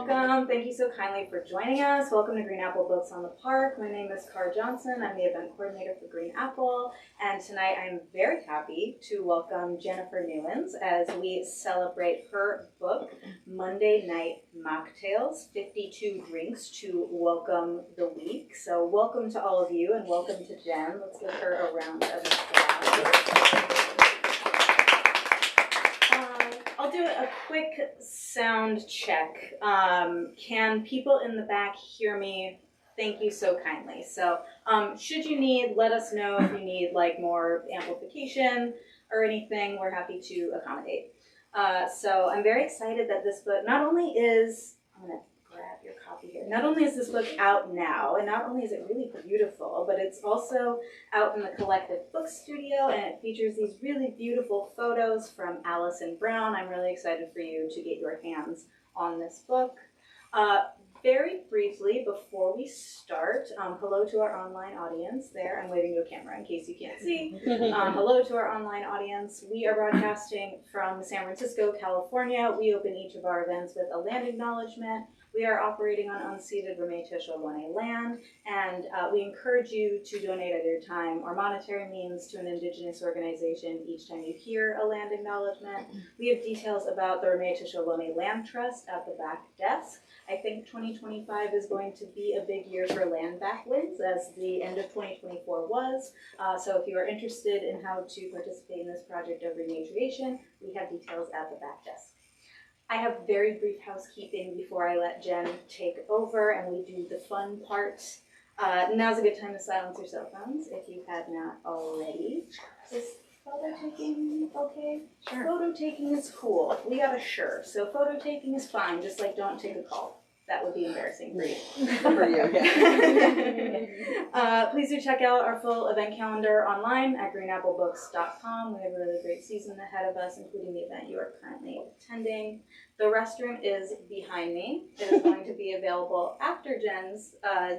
welcome. Thank you so kindly for joining us. Welcome to Green Apple Books on the Park. My name is Cara Johnson. I'm the event coordinator for Green Apple. And tonight I'm very happy to welcome Jennifer Newens as we celebrate her book, Monday Night Mocktails, 52 Drinks to Welcome the Week. So welcome to all of you and welcome to Jen. Let's give her a round of applause. I'll do a quick sound check. Can people in the back hear me? Thank you so kindly. So should you need, let us know if you need like more amplification or anything. We're happy to accommodate. So I'm very excited that this book not only is, I'm going to grab your copy here. Not only is this book out now, and not only is it really beautiful, but it's also out in the Collective Book Studio, and it features these really beautiful photos from Allison Brown. I'm really excited for you to get your hands on this book. Very briefly, before we start, hello to our online audience there. I'm waving to a camera in case you can't see. Hello to our online audience. We are broadcasting from San Francisco, California. We open each of our events with a land acknowledgement. We are operating on unceded Ramaytush land, and we encourage you to donate either your time or monetary means to an Indigenous organization each time you hear a land acknowledgement. We have details about the Ramaytush Land Trust at the back desk. I think 2025 is going to be a big year for land back wins, as the end of 2024 was. So if you are interested in how to participate in this project of rematriation, we have details at the back desk. I have very brief housekeeping before I let Jen take over and we do the fun part. Now's a good time to silence your cell phones if you have not already. Is photo taking okay? Sure. Photo taking is cool. We got a sure. So photo taking is fine, just like don't take a call. That would be embarrassing for you. For you, yeah. Please do check out our full event calendar online at greenapplebooks.com. We have a really great season ahead of us, including the event you are currently attending. The restroom is behind me. It is going to be available after Jen's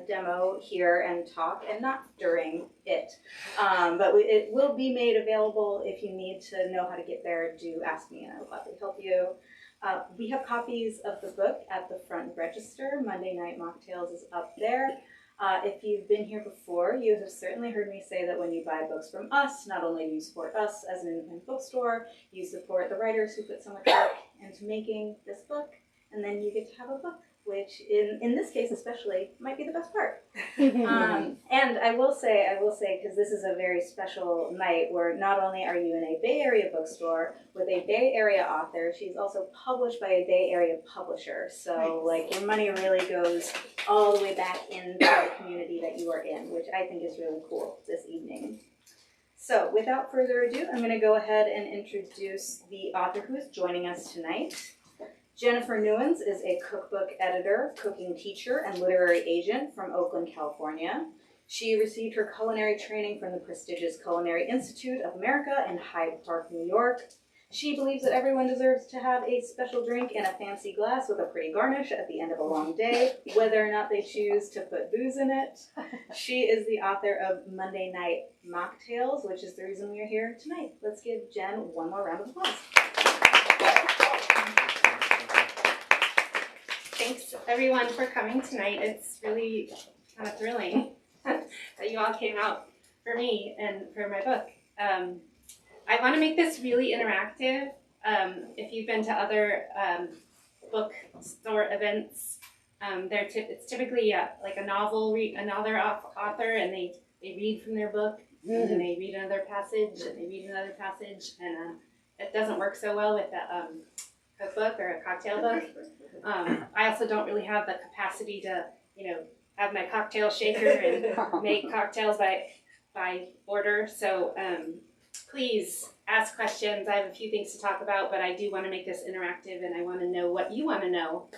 demo here and talk, and not during it. But it will be made available. If you need to know how to get there, do ask me and I will gladly help you. We have copies of the book at the front register. Monday Night Mocktails is up there. If you've been here before, you have certainly heard me say that when you buy books from us, not only do you support us as an independent bookstore, you support the writers who put so much work into making this book, and then you get to have a book, which in this case especially might be the best part. And I will say, because this is a very special night where not only are you in a Bay Area bookstore with a Bay Area author, she's also published by a Bay Area publisher. So like your money really goes all the way back into the community that you are in, which I think is really cool this evening. So without further ado, I'm going to go ahead and introduce the author who is joining us tonight. Jennifer Newens is a cookbook editor, cooking teacher, and literary agent from Oakland, California. She received her culinary training from the prestigious Culinary Institute of America in Hyde Park, New York. She believes that everyone deserves to have a special drink in a fancy glass with a pretty garnish at the end of a long day, whether or not they choose to put booze in it. She is the author of Monday Night Mocktails, which is the reason we are here tonight. Let's give Jen one more round of applause. Thanks everyone for coming tonight. It's really kind of thrilling that you all came out for me and for my book. I want to make this really interactive. If you've been to other bookstore events, it's typically like another author, and they read from their book, and then they read another passage, and they read another passage, and it doesn't work so well with a cookbook or a cocktail book. I also don't really have the capacity to, have my cocktail shaker and make cocktails by order. So please ask questions. I have a few things to talk about, but I do want to make this interactive, and I want to know what you want to know.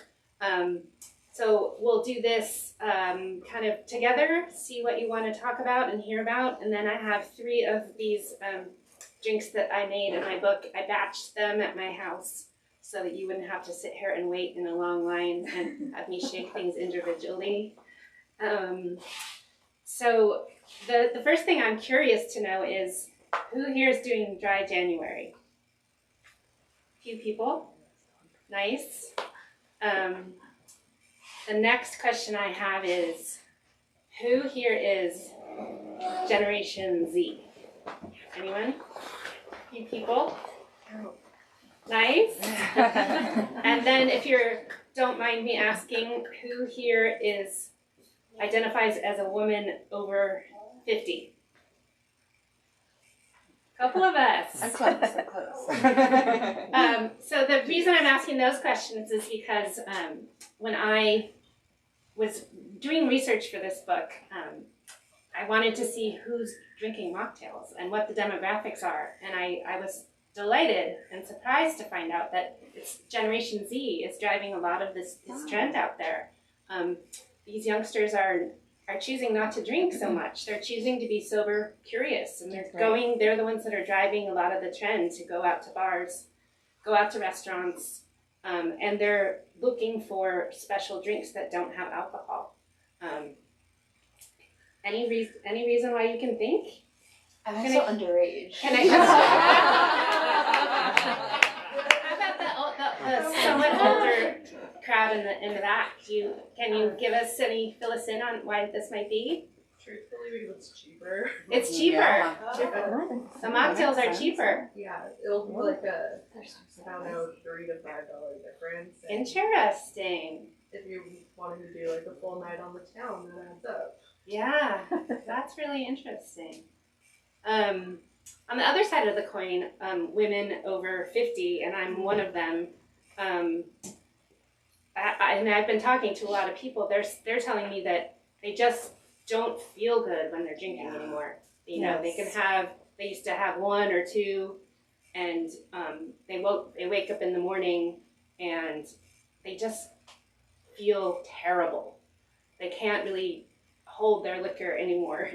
So we'll do this kind of together, see what you want to talk about and hear about, and then I have 3 of these drinks that I made in my book. I batched them at my house so that you wouldn't have to sit here and wait in a long line and have me shake things individually. So the first thing I'm curious to know is, who here is doing dry January? A few people. Nice. The next question I have is, who here is Generation Z? Anyone? A few people? Nice. And then if you don't mind me asking, who here identifies as a woman over 50? Couple of us. I'm close. So the reason I'm asking those questions is because when I was doing research for this book, I wanted to see who's drinking mocktails and what the demographics are. And I was delighted and surprised to find out that it's Generation Z is driving a lot of this trend out there. These youngsters are choosing not to drink so much. They're choosing to be sober curious, and they're the ones that are driving a lot of the trend to go out to bars, go out to restaurants, and they're looking for special drinks that don't have alcohol. Any reason why you can think? I'm also underage. Can I How about the somewhat older crowd in the back? Can you fill us in on why this might be? Truthfully, it's cheaper. It's cheaper. Yeah. The mocktails are cheaper. Yeah, it'll be like a, I don't know, $3 to $5 difference. And Interesting. if you wanted to do like a full night on the town, that adds up. Yeah, that's really interesting. On the other side of the coin, women over 50, and I'm one of them. And I've been talking to a lot of people. They're telling me that they just don't feel good when they're drinking anymore. You know, they used to have one or two, and they wake up in the morning and they just feel terrible. They can't really hold their liquor anymore.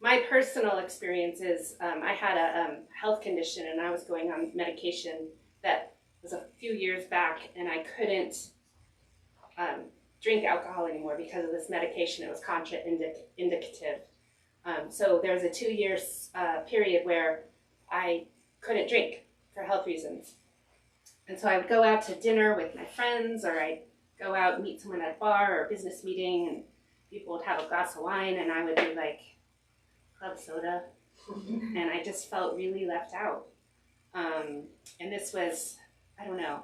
My personal experience is I had a health condition, and I was going on medication that was a few years back, and I couldn't drink alcohol anymore because of this medication. It was contraindicative. So there was a 2-year period where I couldn't drink for health reasons. And so I would go out to dinner with my friends, or I'd go out and meet someone at a bar or a business meeting, and people would have a glass of wine, and I would be like, club soda. And I just felt really left out. And this was, I don't know,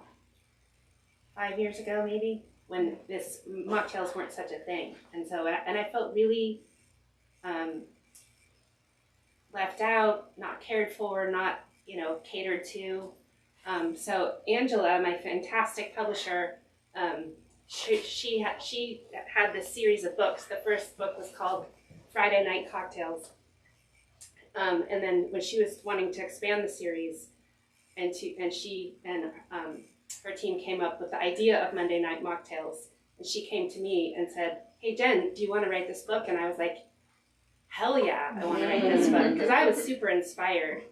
5 years ago maybe, when this mocktails weren't such a thing. And so, and I felt really left out, not cared for, not, catered to. So Angela, my fantastic publisher, she had this series of books. The first book was called Friday Night Cocktails. And then when she was wanting to expand the series, and she and her team came up with the idea of Monday Night Mocktails, and she came to me and said, "Hey Jen, do you want to write this book?" And I was like, "Hell yeah, I want to write this book," because I was super inspired.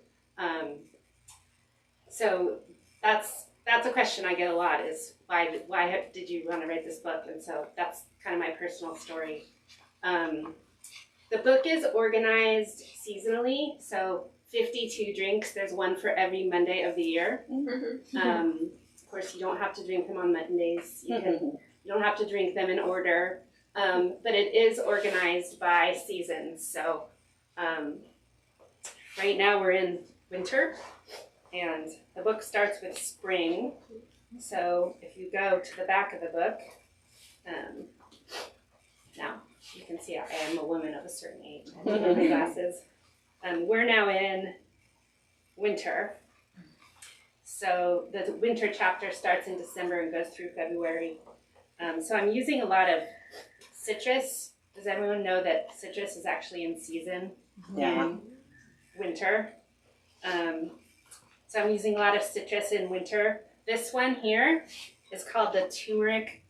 So that's a question I get a lot, is why did you want to write this book? And so that's kind of my personal story. The book is organized seasonally, so 52 drinks. There's one for every Monday of the year. Of course, you don't have to drink them on Mondays. You don't have to drink them in order, but it is organized by seasons. So right now we're in winter, and the book starts with spring. So if you go to the back of the book, now you can see I am a woman of a certain age. I have my glasses. We're now in winter. So the winter chapter starts in December and goes through February. So I'm using a lot of citrus. Does everyone know that citrus is actually in season in winter? So I'm using a lot of citrus in winter. This one here is called the turmeric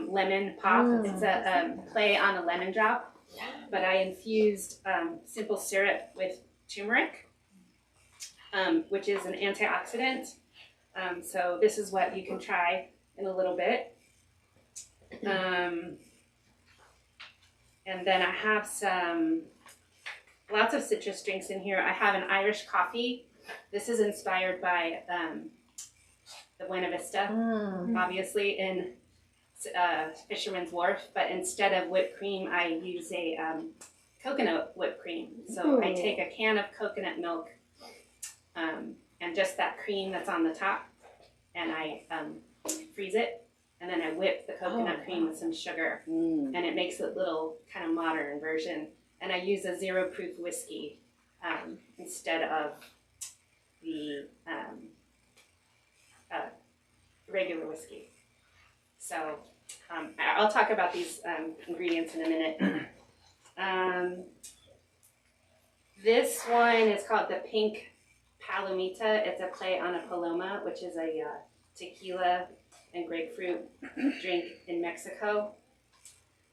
lemon pop. It's a play on a lemon drop, but I infused simple syrup with turmeric, which is an antioxidant. So this is what you can try in a little bit. And then I have lots of citrus drinks in here. I have an Irish coffee. This is inspired by the Buena Vista, obviously, in Fisherman's Wharf, but instead of whipped cream, I use a coconut whipped cream. So I take a can of coconut milk and just that cream that's on the top, and I freeze it, and then I whip the coconut cream with some sugar, and it makes a little kind of modern version. And I use a 0 proof whiskey instead of the regular whiskey. So I'll talk about these ingredients in a minute. This one is called the Pink Palomita. It's a play on a paloma, which is a tequila and grapefruit drink in Mexico.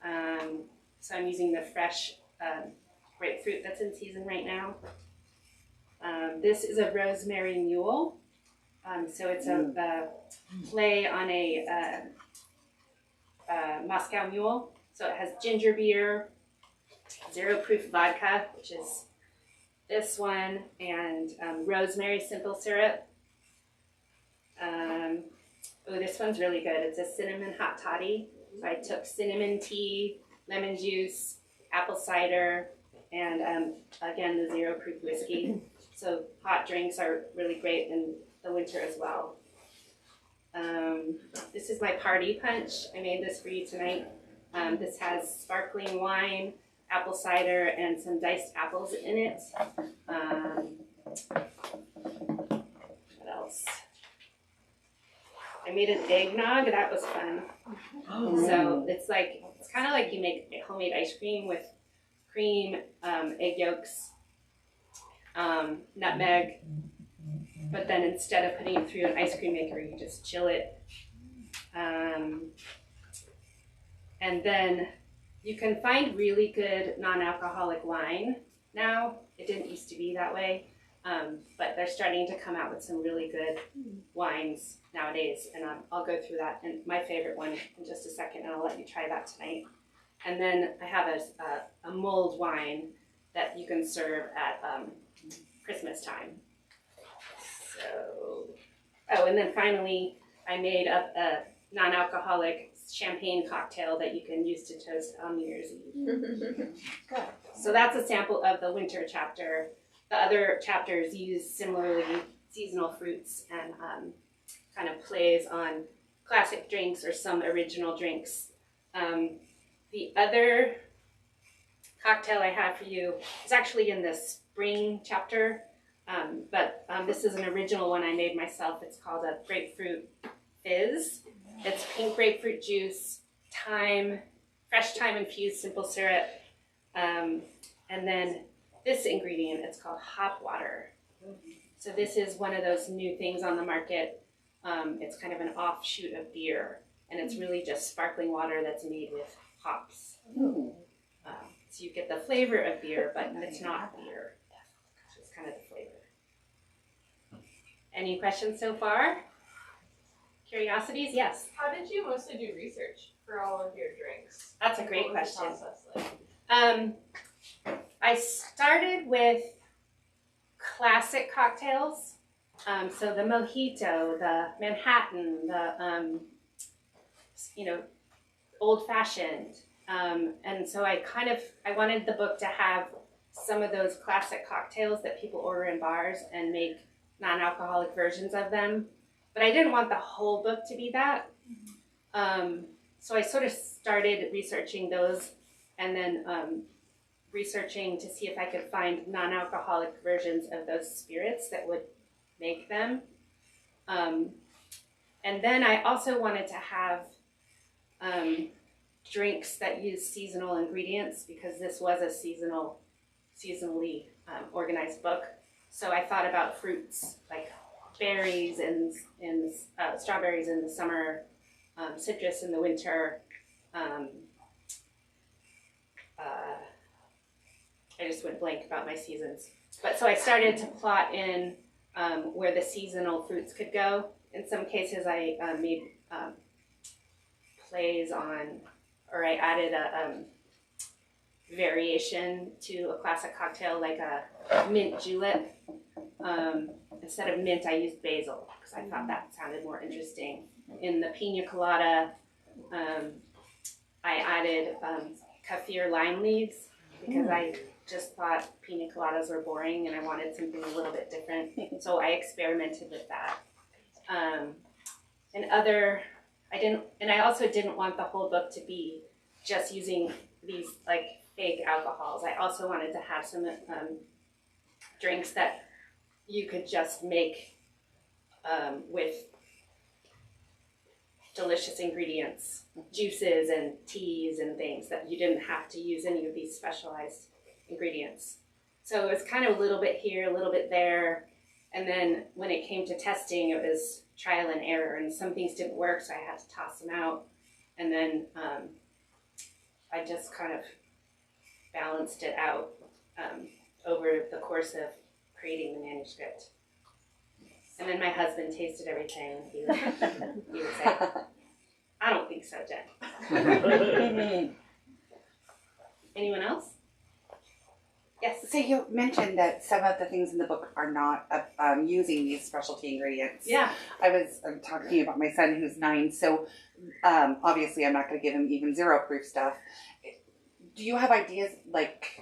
So I'm using the fresh grapefruit that's in season right now. This is a rosemary mule. So it's a play on a Moscow mule. So it has ginger beer, 0 proof vodka, which is this one, and rosemary simple syrup. This one's really good. It's a cinnamon hot toddy. So I took cinnamon tea, lemon juice, apple cider, and again, the 0 proof whiskey. So hot drinks are really great in the winter as well. This is my party punch. I made this for you tonight. This has sparkling wine, apple cider, and some diced apples in it. What else? I made an eggnog. That was fun. So it's kind of like you make homemade ice cream with cream, egg yolks, nutmeg. But then instead of putting it through an ice cream maker, you just chill it. And then you can find really good non-alcoholic wine now. It didn't used to be that way, but they're starting to come out with some really good wines nowadays. And I'll go through that, and my favorite one in just a second, and I'll let you try that tonight. And then I have a mulled wine that you can serve at Christmas time. So, and then finally, I made up a non-alcoholic champagne cocktail that you can use to toast on New Year's Eve. So that's a sample of the winter chapter. The other chapters use similarly seasonal fruits and kind of plays on classic drinks or some original drinks. The other cocktail I have for you is actually in the spring chapter. But this is an original one I made myself. It's called a grapefruit fizz. It's pink grapefruit juice, thyme, fresh thyme infused simple syrup, and then this ingredient, it's called hop water. So this is one of those new things on the market. It's kind of an offshoot of beer, and it's really just sparkling water that's made with hops. So you get the flavor of beer, but it's not beer. It's kind of the flavor. Any questions so far? Curiosities? Yes. How did you mostly do research for all of your drinks? That's a great What was the question. process like? I started with classic cocktails. So the mojito, the Manhattan, the old fashioned. And so I wanted the book to have some of those classic cocktails that people order in bars and make non-alcoholic versions of them. But I didn't want the whole book to be that. So I sort of started researching those and then researching to see if I could find non-alcoholic versions of those spirits that would make them. And then I also wanted to have drinks that use seasonal ingredients because this was a seasonally organized book. So I thought about fruits like berries and strawberries in the summer, citrus in the winter. I just went blank about my seasons. But so I started to plot in where the seasonal fruits could go. In some cases I made plays on, or I added a variation to a classic cocktail like a mint julep. Instead of mint, I used basil because I thought that sounded more interesting. In the pina colada, I added kaffir lime leaves because I just thought pina coladas were boring and I wanted something a little bit different. So I experimented with that. I also didn't want the whole book to be just using these like fake alcohols. I also wanted to have some drinks that you could just make with delicious ingredients, juices and teas and things that you didn't have to use any of these specialized ingredients. So it was kind of a little bit here, a little bit there. And then when it came to testing, it was trial and error, and some things didn't work, so I had to toss them out. And then I just kind of balanced it out over the course of creating the manuscript. And then my husband tasted everything, and he would say, "I don't think so, Jen." Anyone else? Yes. So you mentioned that some of the things in the book are not using these specialty ingredients. Yeah. I was talking to you about my son who's 9, so obviously I'm not going to give him even 0 proof stuff. Do you have ideas like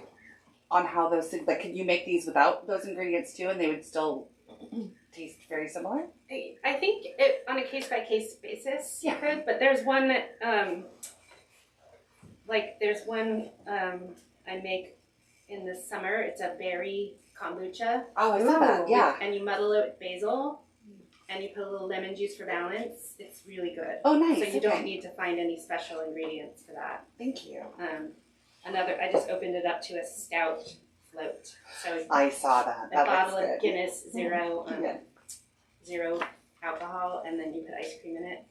on how those things, like, can you make these without those ingredients too, and they would still taste very similar? I think it on a case-by-case basis you could, but there's one that I make in the summer. It's a berry kombucha. Oh, I saw that. Yeah. And you muddle it with basil, and you put a little lemon juice for balance. It's really good. Oh, nice. So you don't need to find any special ingredients for that. Thank you. I just opened it up to a stout float. So I saw that. That a bottle looks of good. Guinness, zero alcohol, and then you put ice cream in it.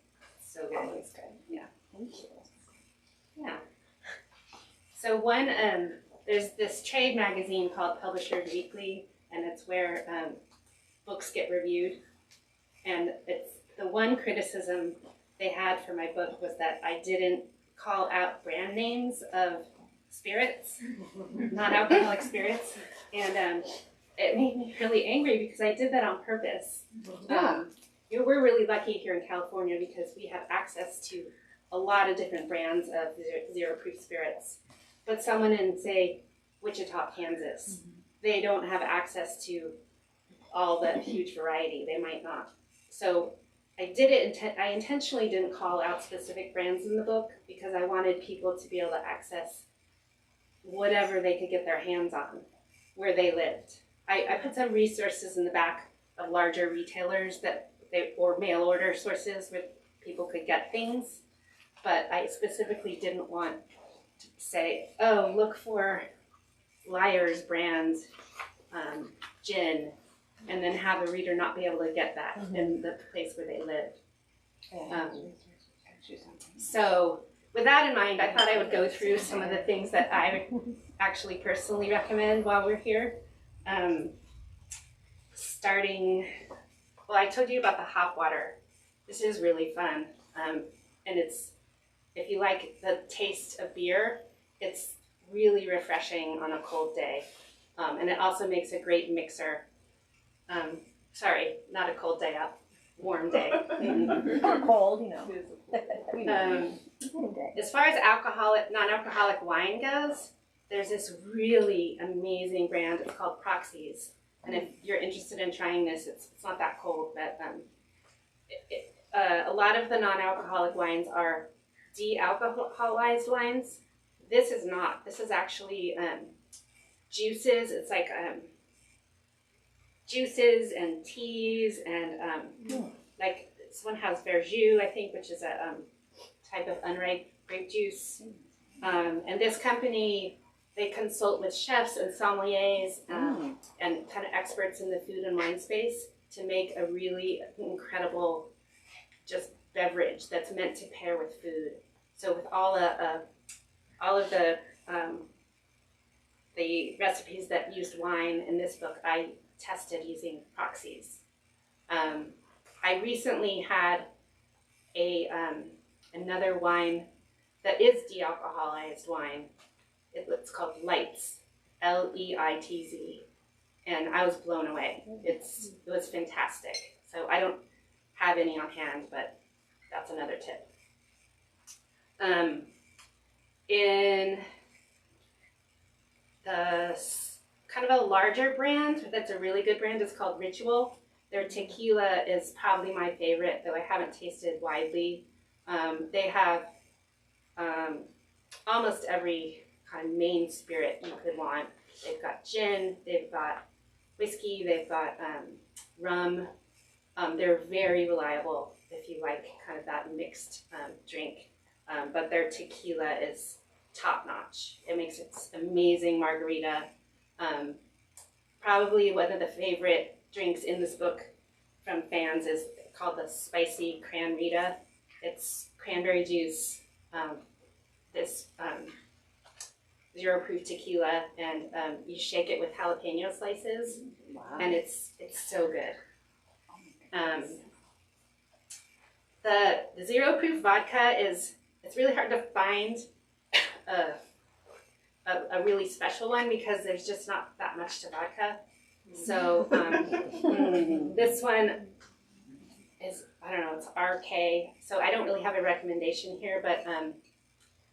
So good. Always good. Yeah. Thank you. Yeah. So there's this trade magazine called Publishers Weekly, and it's where books get reviewed. And it's the one criticism they had for my book was that I didn't call out brand names of spirits, non-alcoholic spirits, and it made me really angry because I did that on purpose. Yeah. We're really lucky here in California because we have access to a lot of different brands of zero proof spirits. But someone in, say, Wichita, Kansas, they don't have access to all the huge variety. They might not. So I did it. I intentionally didn't call out specific brands in the book because I wanted people to be able to access whatever they could get their hands on where they lived. I put some resources in the back of larger retailers or mail order sources where people could get things, but I specifically didn't want to say, oh, look for Liar's brand gin, and then have a reader not be able to get that in the place where they lived. So with that in mind, I thought I would go through some of the things that I would actually personally recommend while we're here. I told you about the hop water. This is really fun. And if you like the taste of beer, it's really refreshing on a cold day. And it also makes a great mixer. Sorry, not a cold day, a warm day. Or cold, you know. As far as non-alcoholic wine goes, there's this really amazing brand. It's called Proxies. And if you're interested in trying this, it's not that cold, but a lot of the non-alcoholic wines are de-alcoholized wines. This is not. This is actually juices. It's like juices and teas and like this one has verjus, I think, which is a type of unripe grape juice. And this company, they consult with chefs and sommeliers and kind of experts in the food and wine space to make a really incredible just beverage that's meant to pair with food. So with all of the recipes that used wine in this book, I tested using Proxies. I recently had another wine that is de-alcoholized wine. It's called Leitz, Leitz, and I was blown away. It was fantastic. So I don't have any on hand, but that's another tip. In the kind of a larger brand that's a really good brand is called Ritual. Their tequila is probably my favorite, though I haven't tasted widely. They have almost every kind of main spirit you could want. They've got gin, they've got whiskey, they've got rum. They're very reliable if you like kind of that mixed drink. But their tequila is top notch. It makes it amazing margarita. Probably one of the favorite drinks in this book from fans is called the spicy cranrita. It's cranberry juice, this 0 proof tequila, and you shake it with jalapeno slices, and it's so good. The 0 proof vodka it's really hard to find a really special one because there's just not that much to vodka. So this one is, I don't know, it's RK. So I don't really have a recommendation here, but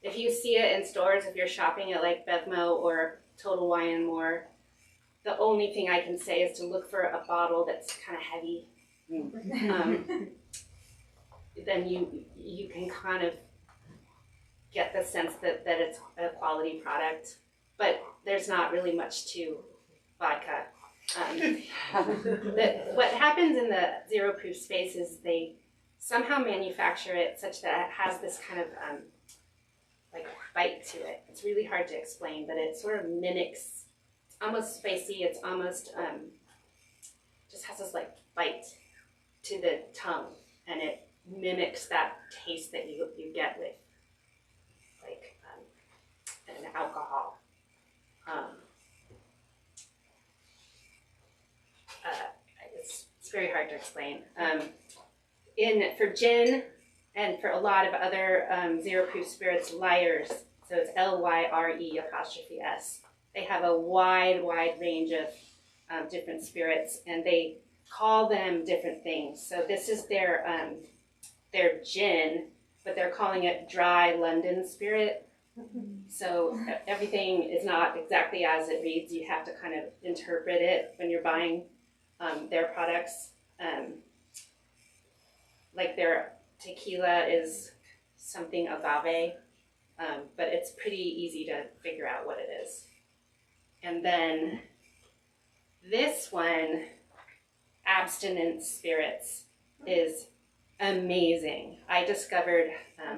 if you see it in stores, if you're shopping at like Bevmo or Total Wine and More, the only thing I can say is to look for a bottle that's kind of heavy. Then you can kind of get the sense that it's a quality product, but there's not really much to vodka. What happens in the 0 proof space is they somehow manufacture it such that it has this kind of like bite to it. It's really hard to explain, but it sort of mimics, it's almost spicy, it's almost just has this like bite to the tongue, and it mimics that taste that you get with like an alcohol. It's very hard to explain. For gin and for a lot of other 0 proof spirits, Lyres, so it's LYRE''S. They have a wide range of different spirits, and they call them different things. So this is their gin, but they're calling it Dry London Spirit. So everything is not exactly as it reads. You have to kind of interpret it when you're buying their products. Like their tequila is something agave, but it's pretty easy to figure out what it is. And then this one, Abstinence Spirits, is amazing. I discovered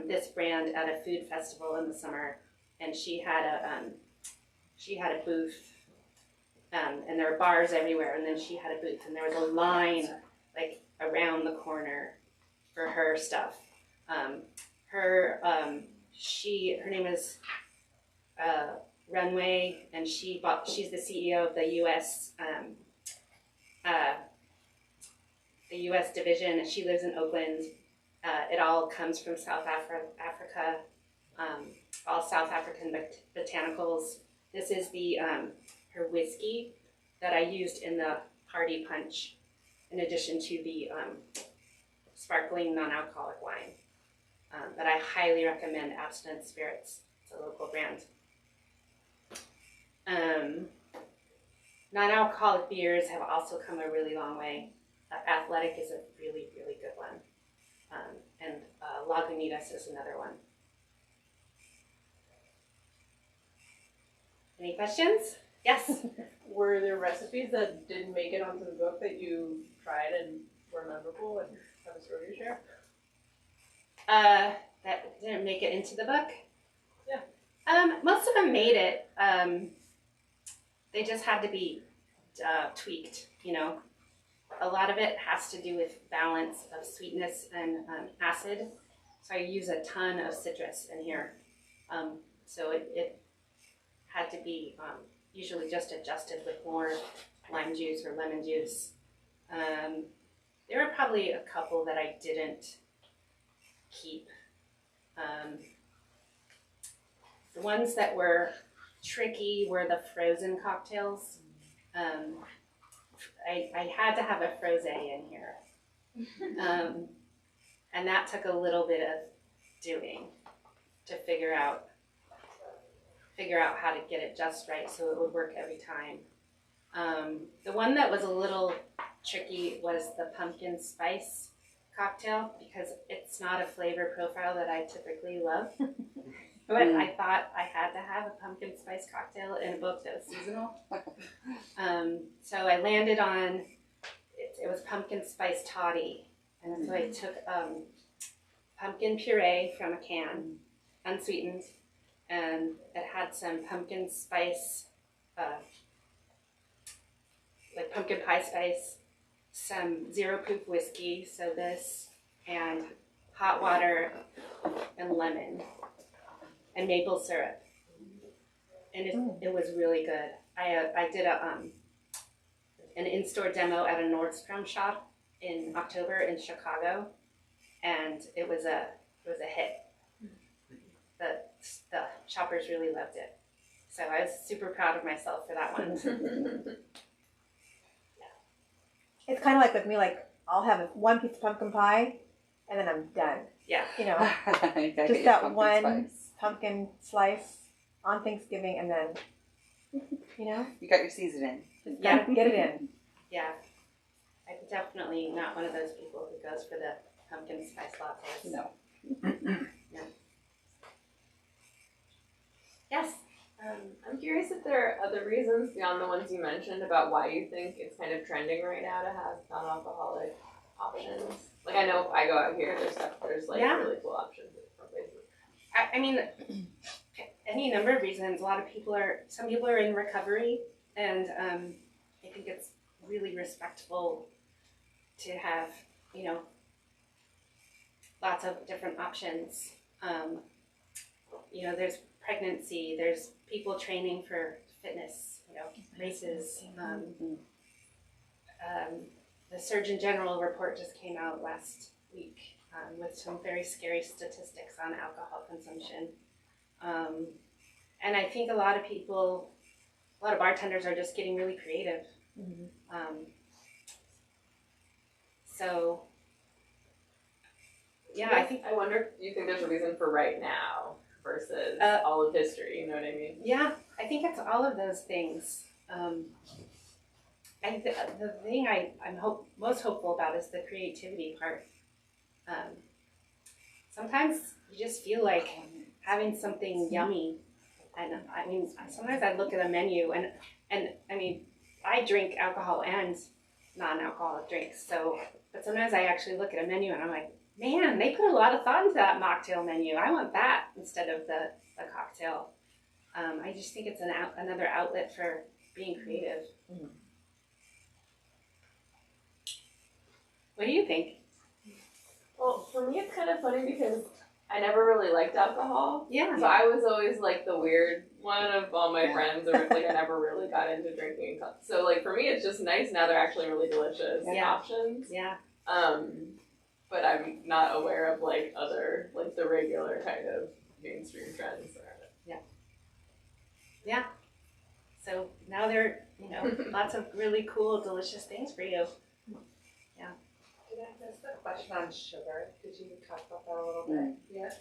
this brand at a food festival in the summer, and she had a booth, and there are bars everywhere, and then she had a booth, and there was a line like around the corner for her stuff. Her name is Runway, and she's the CEO of the U.S. division. She lives in Oakland. It all comes from South Africa, all South African botanicals. This is her whiskey that I used in the party punch, in addition to the sparkling non-alcoholic wine. But I highly recommend Abstinence Spirits. It's a local brand. Non-alcoholic beers have also come a really long way. Athletic is a really good one. And Lagunitas is another one. Any questions? Yes? Were there recipes that didn't make it onto the book that you tried and were memorable and have a story to share? That didn't make it into the book? Yeah. Most of them made it. They just had to be tweaked, you know. A lot of it has to do with balance of sweetness and acid. So I use a ton of citrus in here. So it had to be usually just adjusted with more lime juice or lemon juice. There were probably a couple that I didn't keep. The ones that were tricky were the frozen cocktails. I had to have a frosé in here. And that took a little bit of doing to figure out how to get it just right so it would work every time. The one that was a little tricky was the pumpkin spice cocktail because it's not a flavor profile that I typically love. But I thought I had to have a pumpkin spice cocktail in a book that was seasonal. So I landed on, it was pumpkin spice toddy. And so I took pumpkin puree from a can, unsweetened, and it had some pumpkin spice, like pumpkin pie spice, some zero proof whiskey, so this, and hot water and lemon, and maple syrup. And it was really good. I did an in-store demo at a Nordstrom shop in October in Chicago, and it was a hit. The shoppers really loved it. So I was super proud of myself for that one. It's kind of like with me, like I'll have one piece of pumpkin pie, and then I'm done. Yeah. You know, You gotta just get your that pumpkin one spice. pumpkin slice on Thanksgiving, and then, you know, You got your seasoning. just Yeah. gotta get it in. Yeah. I'm definitely not one of those people who goes for the pumpkin spice lattes. No. Yes. I'm curious if there are other reasons beyond the ones you mentioned about why you think it's kind of trending right now to have non-alcoholic options. Like I know if I go out here, there's like really cool options at different places. I mean, any number of reasons. Some people are in recovery, and I think it's really respectful to have, lots of different options. There's pregnancy, there's people training for fitness, races. The Surgeon General report just came out last week with some very scary statistics on alcohol consumption. And I think a lot of bartenders are just getting really creative. So, yeah, I wonder, do you think there's a reason for right now versus all of history, you know what I mean? Yeah, I think it's all of those things. The thing I'm most hopeful about is the creativity part. Sometimes you just feel like having something yummy, and I mean, sometimes I look at a menu and I mean, I drink alcohol and non-alcoholic drinks, but sometimes I actually look at a menu and I'm like, man, they put a lot of thought into that mocktail menu. I want that instead of the cocktail. I just think it's another outlet for being creative. What do you think? Well, for me it's kind of funny because I never really liked alcohol. Yeah. So I was always like the weird one of all my friends, or like I never really got into drinking. So like for me it's just nice now they're actually really delicious options. Yeah. But I'm not aware of like other, like the regular kind of mainstream trends around it. Yeah. So now there are, lots of really cool, delicious things for you. Did I miss the question on sugar? Did you talk about that a little bit? Yes.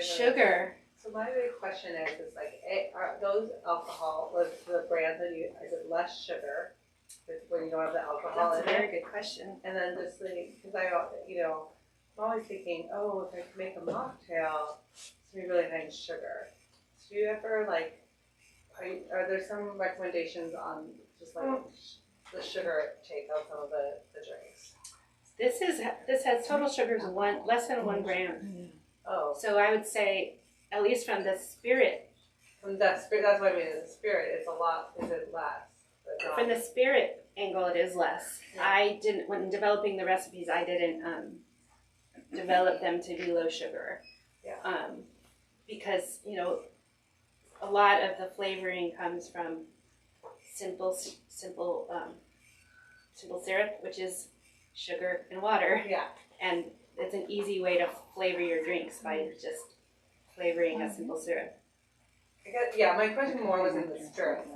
Sugar. So my big question is like, are those alcohol, the brands that you, is it less sugar? When you don't have the alcohol That's a in very it? good question. And then just because I'm always thinking, oh, if I could make a mocktail, it's gonna be really high in sugar. So do you ever are there some recommendations on just like the sugar take on some of the drinks? This has total sugars less than 1 gram. Oh, So I would say, at least from the spirit, from that spirit, that's what I mean. The spirit, it's a lot. Is it less? But not- from the spirit angle, it is less. Yeah. When developing the recipes, I didn't develop them to be low sugar. Yeah. Because, a lot of the flavoring comes from simple syrup, which is sugar and water. Yeah. And it's an easy way to flavor your drinks by just flavoring a simple syrup. I guess, my question more was in the spirit.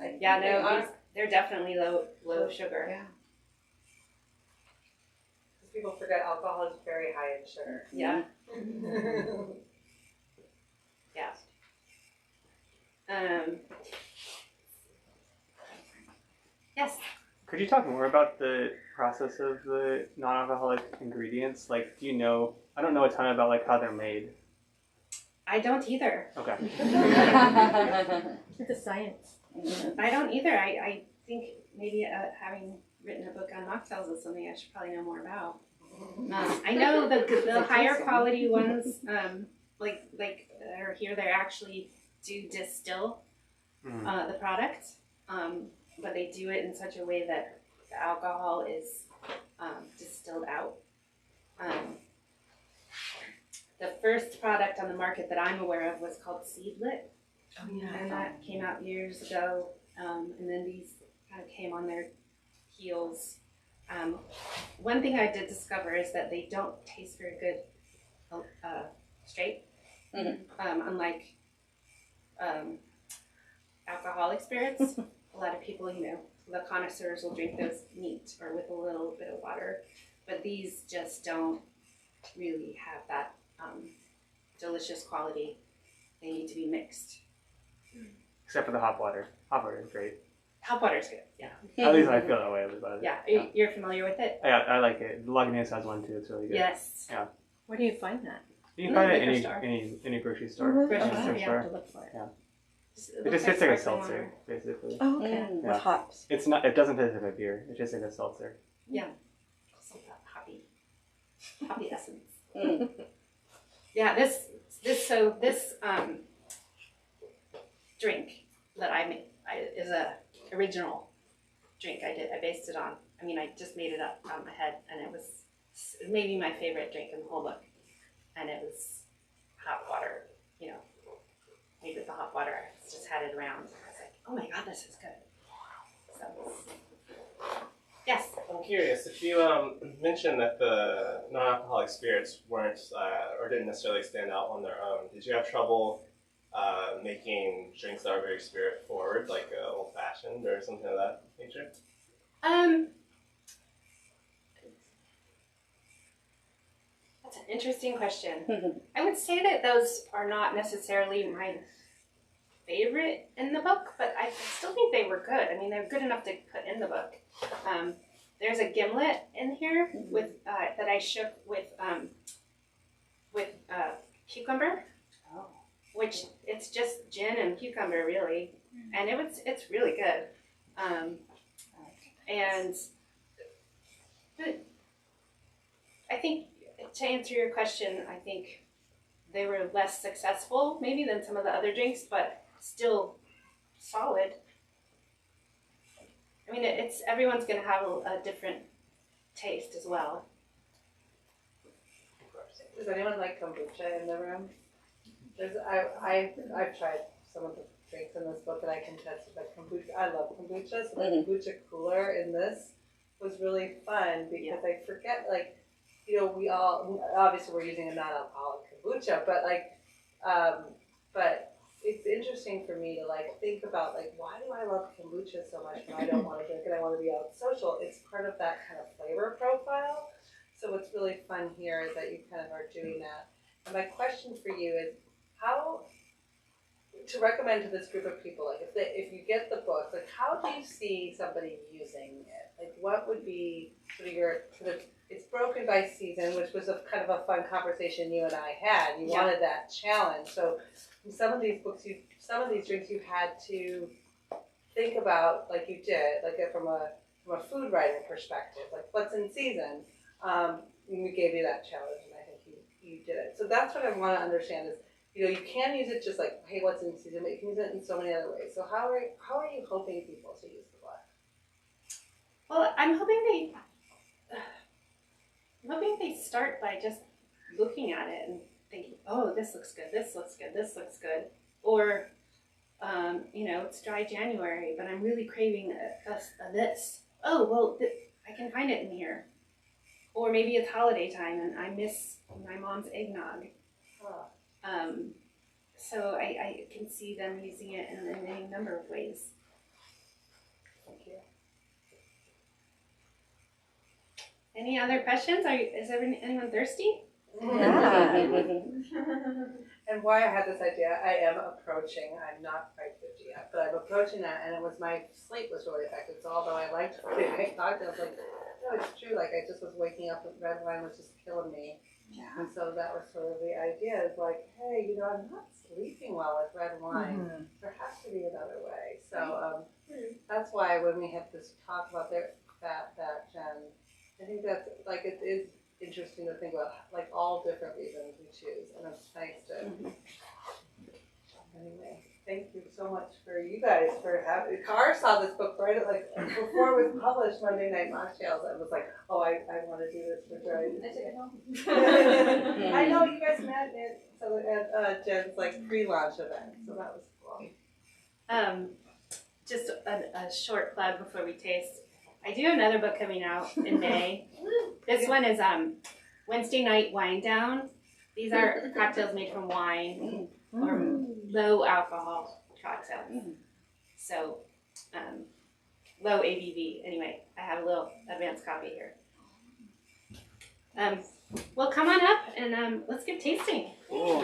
They're definitely low sugar. Yeah. Because people forget alcohol is very high in sugar. Yeah. Yeah. Yes. Could you talk more about the process of the non-alcoholic ingredients? Like, do you know? I don't know a ton about like how they're made. I don't either. Okay. It's a science. I don't either. I think maybe having written a book on mocktails is something I should probably know more about. I know the higher quality ones, like are here, they actually do distill the product, but they do it in such a way that the alcohol is distilled out. The first product on the market that I'm aware of was called Seedlit. Oh yeah. And that came out years ago, and then these kind of came on their heels. One thing I did discover is that they don't taste very good straight, unlike alcoholic spirits. A lot of people, the connoisseurs will drink those neat or with a little bit of water, but these just don't really have that delicious quality. They need to be mixed. Except for the hot water. Hot water is great. Hot water is good, yeah. At least I feel that way about it. Yeah, you're familiar with it? Yeah, I like it. Lagunitas has one too. It's really good. Yes. Yeah. Where do you find that? You can find it Liquor in store. any grocery store. Grocery Any store, store. yeah. I have to look for it. Yeah. It It looks just tastes like a sparkling seltzer, water. basically. Oh, okay. Yeah. With hops. It's not. It doesn't taste like a beer. It tastes like a seltzer. Yeah. Some of that hoppy essence. Yeah, this drink that I made is a original drink I based it on. I mean, I just made it up out of my head, and it was maybe my favorite drink in the whole book. And it was hot water, made with the hot water. I just had it around. I was like, oh my god, this is good. So, yes. I'm curious if you mentioned that the non-alcoholic spirits weren't or didn't necessarily stand out on their own. Did you have trouble making drinks that are very spirit forward, like old fashioned or something of that nature? That's an interesting question. I would say that those are not necessarily my favorite in the book, but I still think they were good. I mean, they're good enough to put in the book. There's a gimlet in here with that I shook with cucumber, which it's just gin and cucumber really, and it's really good. And I think to answer your question, I think they were less successful maybe than some of the other drinks, but still solid. I mean, everyone's going to have a different taste as well. Does anyone like kombucha in the room? I've tried some of the drinks in this book and I can test it. But kombucha, I love kombucha. So the kombucha cooler in this was really fun because I forget, we all obviously we're using a non-alcoholic kombucha, but but it's interesting for me to think about why do I love kombucha so much when I don't want to drink and I want to be out social. It's part of that kind of flavor profile. So what's really fun here is that you kind of are doing that. And my question for you is how to recommend to this group of people, if you get the book, how do you see somebody using it? What would be sort of your it's broken by season, which was a kind of a fun conversation you and I had. You wanted that challenge. So some of these books, some of these drinks you had to think about, like you did, from a food writing perspective, what's in season. And we gave you that challenge, and I think you did it. So that's what I want to understand is, you can use it just hey, what's in season, but you can use it in so many other ways. So how are you hoping people to use the book? Well, I'm hoping they start by just looking at it and thinking, oh, this looks good, this looks good, this looks good. Or, it's dry January, but I'm really craving this. Oh, well, I can find it in here. Or maybe it's holiday time and I miss my mom's eggnog. So I can see them using it in any number of ways. Thank you. Any other questions? Is anyone thirsty? Yeah. And why I had this idea, I am approaching, I'm not quite 50 yet, but I'm approaching that, and it was my sleep was really affected. So although I liked my cocktails, like, no, it's true. Like I just was waking up and red wine was just killing me. Yeah. And so that was sort of the idea is like, hey, I'm not sleeping well with red wine. There has to be another way. So that's why when we had this talk about that Jen, I think that's like it is interesting to think about like all different reasons we choose, and it's nice to. Anyway, thank you so much for you guys for having. Carr saw this book right at like before it was published. Monday Night Mocktails. I was like, oh, I want to do this for sure. I know you guys met at Jen's like pre-launch event, so that was cool. Just a short plug before we taste. I do have another book coming out in May. This one is Wednesday Night Wine Down. These are cocktails made from wine or low alcohol cocktails. So low ABV. Anyway, I have a little advanced copy here. Well, come on up and let's get tasting. Cool.